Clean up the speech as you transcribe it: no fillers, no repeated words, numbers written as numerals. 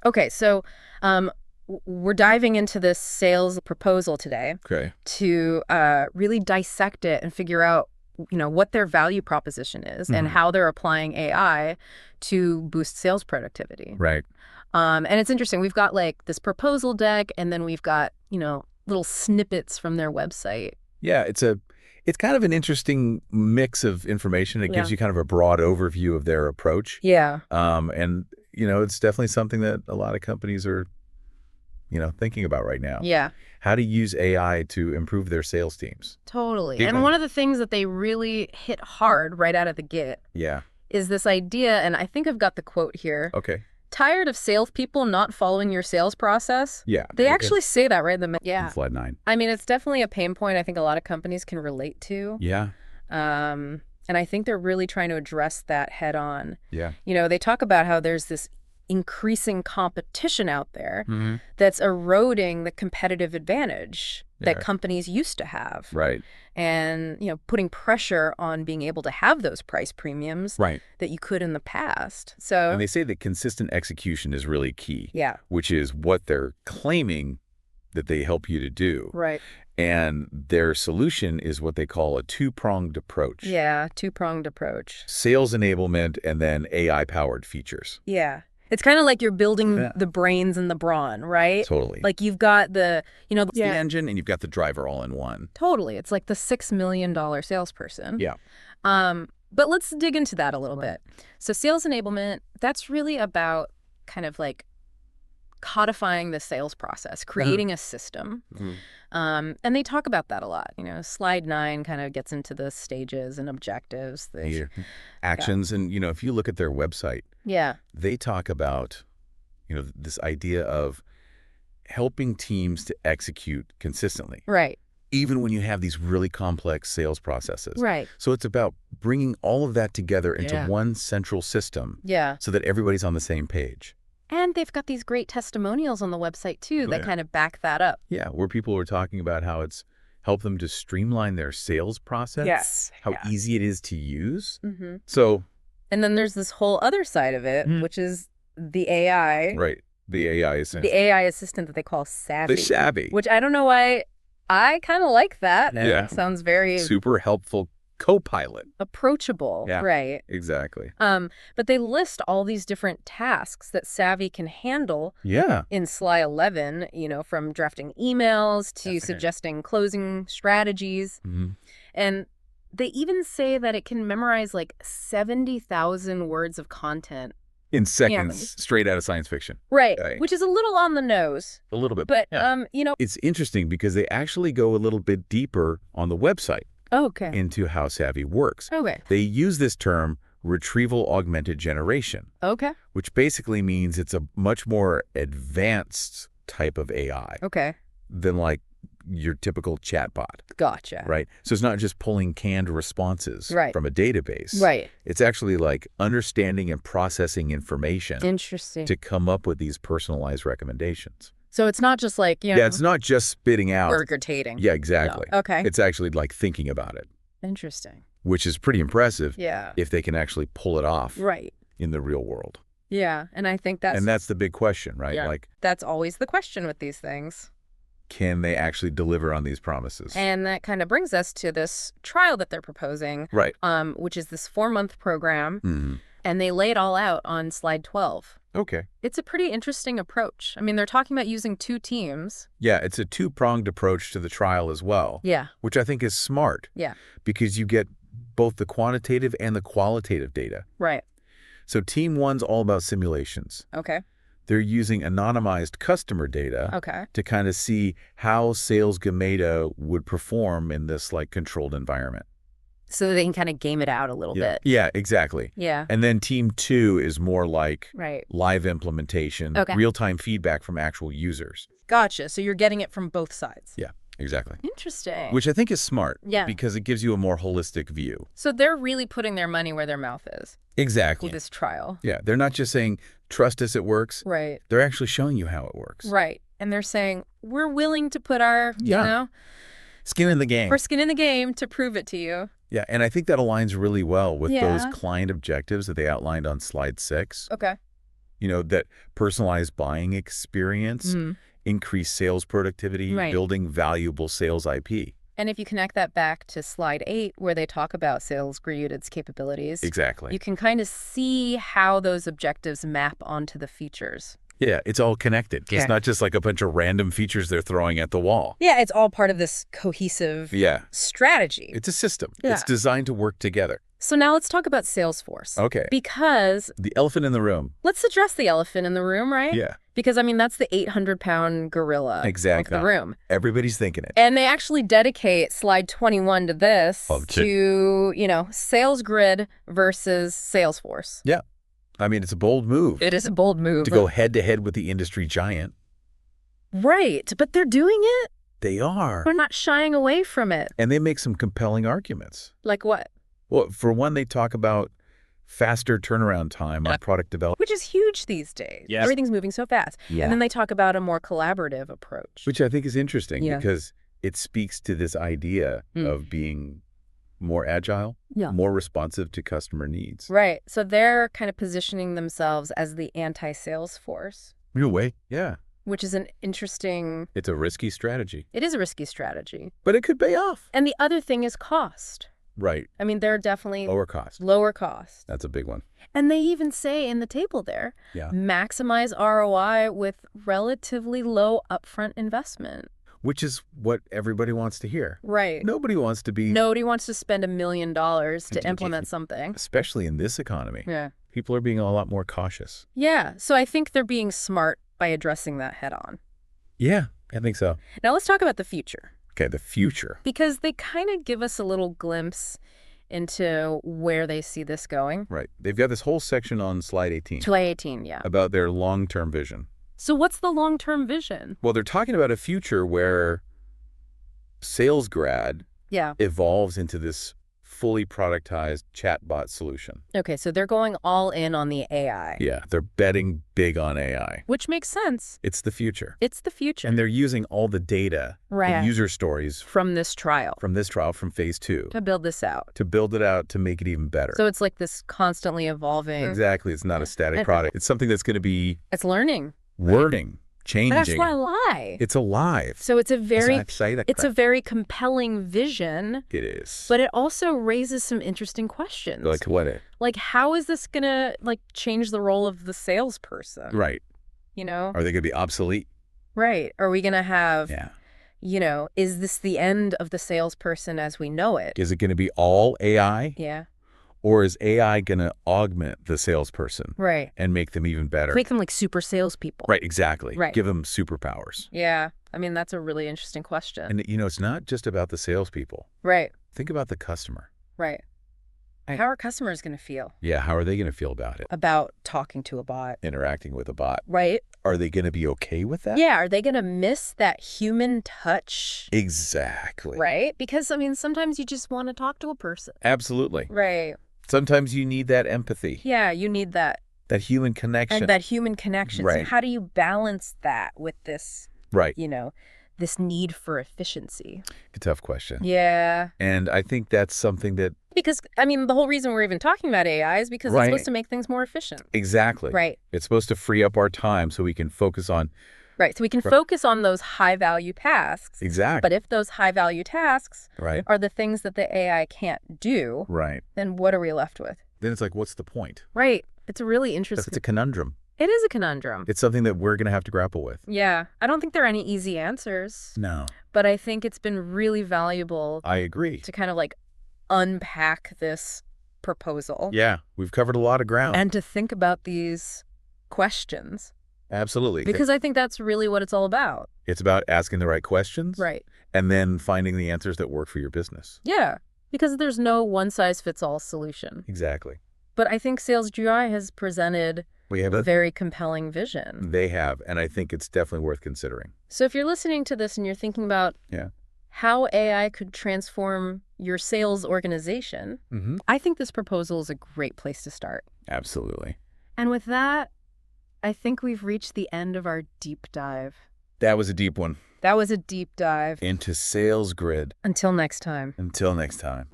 Okay, so we're diving into this sales proposal today Okay. to really dissect it and figure out, what their value proposition is and how they're applying AI to boost sales productivity. Right. And it's interesting. We've got like this proposal deck, and then we've got, little snippets from their website. Yeah, it's kind of an interesting mix of information. It gives Yeah. you kind of a broad overview of their approach. Yeah. And it's definitely something that a lot of companies are, thinking about right now. Yeah. How to use AI to improve their sales teams. Totally. Yeah. And one of the things that they really hit hard right out of the gate Yeah. is this idea, and I think I've got the quote here. Okay. Tired of salespeople not following your sales process? Yeah. They actually say that right in the in slide 9. I mean, it's definitely a pain point I think a lot of companies can relate to. Yeah. And I think they're really trying to address that head on. Yeah. They talk about how there's this increasing competition out there Mm-hmm. that's eroding the competitive advantage that Yeah. companies used to have. Right. And, putting pressure on being able to have those price premiums Right. that you could in the past. So, And they say that consistent execution is really key. yeah, Which is what they're claiming that they help you to do. right. And their solution is what they call a two-pronged approach. Yeah, two-pronged approach. Sales enablement and then AI-powered features. Yeah. It's kind of like you're building Yeah. the brains and the brawn, right? Totally. Like you've got the the engine and you've got the driver all in one. Totally. It's like the $6 million salesperson. Yeah. But let's dig into that a little bit. So sales enablement, that's really about kind of like codifying the sales process, creating a system. And they talk about that a lot. Slide 9 kind of gets into the stages and objectives. Actions. And, if you look at their website, Yeah. they talk about, this idea of helping teams to execute consistently, Right. even when you have these really complex sales processes. Right. So it's about bringing all of that together into Yeah. one central system Yeah. so that everybody's on the same page. And they've got these great testimonials on the website, too, that Yeah. kind of back that up. Yeah, where people were talking about how it's helped them to streamline their sales process. Yes. How Yeah. easy it is to use. Mm-hmm. So, And then there's this whole other side of it, which is the AI. right, the AI assistant. The AI assistant that they call Savvy. The Savvy. Which I don't know why I kind of like that. Yeah. It sounds very Super helpful co-pilot. approachable. Yeah. Right. Exactly. But they list all these different tasks that Savvy can handle Yeah. in slide 11, from drafting emails to Okay. suggesting closing strategies. Mhm. And they even say that it can memorize like 70,000 words of content. In seconds, straight out of science fiction. Right. Right. Which is a little on the nose. A little bit. But, yeah. It's interesting because they actually go a little bit deeper on the website okay. into how Savvy works. Okay. They use this term retrieval augmented generation, Okay. which basically means it's a much more advanced type of AI Okay. than like your typical chatbot, Gotcha. right? So it's not just pulling canned responses Right. from a database. Right. It's actually like understanding and processing information Interesting. to come up with these personalized recommendations. So it's not just like, Yeah, it's not just spitting out. regurgitating. Yeah, exactly. Yeah. Okay. It's actually like thinking about it, Interesting. which is pretty impressive Yeah. if they can actually pull it off Right. in the real world. Yeah. And I think And that's the big question, right? Yeah. Like, that's always the question with these things. can they actually deliver on these promises? And that kind of brings us to this trial that they're proposing, Right. which is this 4-month program. Mhm. And they lay it all out on slide 12. Okay. It's a pretty interesting approach. I mean, they're talking about using 2 teams. Yeah, it's a two-pronged approach to the trial as well, Yeah. which I think is smart Yeah. because you get both the quantitative and the qualitative data. Right. So team 1's all about simulations. Okay. They're using anonymized customer data Okay. to kind of see how Sales Gameta would perform in this like controlled environment. So they can kind of game it out a little Yeah. bit. Yeah, exactly. Yeah. And then team 2 is more like Right. live implementation, Okay. real-time feedback from actual users. Gotcha. So you're getting it from both sides. Yeah, exactly. Interesting. Which I think is smart. Yeah. Because it gives you a more holistic view. So they're really putting their money where their mouth is Exactly. with this trial. Yeah, they're not just saying, trust us, it works. Right. They're actually showing you how it works. Right. And they're saying, we're willing to put our, Yeah. Skin in the game. our skin in the game to prove it to you. Yeah, and I think that aligns really well with Yeah. those client objectives that they outlined on slide 6. Okay. that personalized buying experience, increased sales productivity, Right. building valuable sales IP. And if you connect that back to slide 8, where they talk about Sales Grid, its capabilities, Exactly. you can kind of see how those objectives map onto the features. Yeah, it's all connected. Yeah. It's not just like a bunch of random features they're throwing at the wall. Yeah, it's all part of this cohesive Yeah. strategy. It's a system. Yeah. It's designed to work together. So now let's talk about Salesforce. Okay. Because The elephant in the room. let's address the elephant in the room, right? Yeah. Because, I mean, that's the 800-pound gorilla Exactly. of the room. Everybody's thinking it. And they actually dedicate slide 21 to this, Oh, to, Sales Grid versus Salesforce. Yeah. I mean, it's a bold move It is a bold move. to go head-to-head with the industry giant. Right, but they're doing it. They are. They're not shying away from it. And they make some compelling arguments. Like what? Well, for one, they talk about faster turnaround time on product development, Which is huge these days. Yes. Everything's moving so fast. Yeah. And then they talk about a more collaborative approach. which I think is interesting Yeah. because it speaks to this idea of being more agile, Yeah. more responsive to customer needs. Right. So they're kind of positioning themselves as the anti-Salesforce, Real way. Yeah. which is an interesting, It's a risky strategy, it is a risky strategy. but it could pay off. And the other thing is cost. Right. I mean, they're definitely Lower cost. lower cost. That's a big one. And they even say in the table there, Yeah. maximize ROI with relatively low upfront investment. Which is what everybody wants to hear. Right. Nobody wants to be, Nobody wants to spend $1 million to implement something. especially in this economy. Yeah. People are being a lot more cautious. Yeah. So I think they're being smart by addressing that head on. Yeah, I think so. Now let's talk about the future, Okay, the future. because they kind of give us a little glimpse into where they see this going. Right. They've got this whole section on slide 18 July 18, yeah. about their long-term vision. So what's the long-term vision? Well, they're talking about a future where Sales Grad Yeah. evolves into this fully productized chatbot solution. Okay, so they're going all in on the AI, Yeah, they're betting big on AI. which makes sense. It's the future. It's the future. And they're using all the data, Right. the user stories From this trial from this trial from phase 2 to build this out. to build it out to make it even better. So it's like this constantly evolving. Exactly. It's not a static product. It's something that's going to be It's learning. wording, changing. But that's why I lie. It's alive. So it's a very It's a very compelling vision, It is. but it also raises some interesting questions. Like what? Like, how is this gonna change the role of the salesperson? Right. You know? Are they going to be obsolete? Right. Are we gonna have, Yeah. is this the end of the salesperson as we know it? Is it going to be all AI? Yeah. Or is AI going to augment the salesperson Right. and make them even better? Make them like super salespeople. Right, exactly. Right. Give them superpowers. Yeah. I mean, that's a really interesting question. And, it's not just about the salespeople. Right. Think about the customer. Right. How are customers going to feel Yeah, how are they going to feel about it? about talking to a bot? Interacting with a bot. Right. Are they going to be okay with that? Yeah. Are they going to miss that human touch? Exactly. Right. Because, I mean, sometimes you just want to talk to a person. Absolutely. Right. Sometimes you need that empathy, Yeah. You need that. that human connection. And that human connection. So Right. how do you balance that with this, Right. this need for efficiency? A tough question. Yeah. And I think that's something that Because, I mean, the whole reason we're even talking about AI is because it's Right. supposed to make things more efficient. exactly. Right. It's supposed to free up our time so we can focus on Right. So we can focus on those high-value tasks. exactly. But if those high-value tasks Right. are the things that the AI can't do, Right. then what are we left with? Then it's like, what's the point? Right. It's a really It's interesting. a conundrum. It is a conundrum. It's something that we're going to have to grapple with. Yeah. I don't think there are any easy answers, No. but I think it's been really valuable I agree. to kind of unpack this proposal Yeah. We've covered a lot of ground. and to think about these questions, Absolutely. because I think that's really what it's all about. It's about asking the right questions. Right. And then finding the answers that work for your business. Yeah. Because there's no one-size-fits-all solution. Exactly. But I think Sales GI has presented We have a a very compelling vision. They have, and I think it's definitely worth considering. So if you're listening to this and you're thinking about Yeah. how AI could transform your sales organization, Mm-hmm. I think this proposal is a great place to start. Absolutely. And with that, I think we've reached the end of our deep dive. That was a deep one. That was a deep dive. Into Sales Grid. Until next time. Until next time.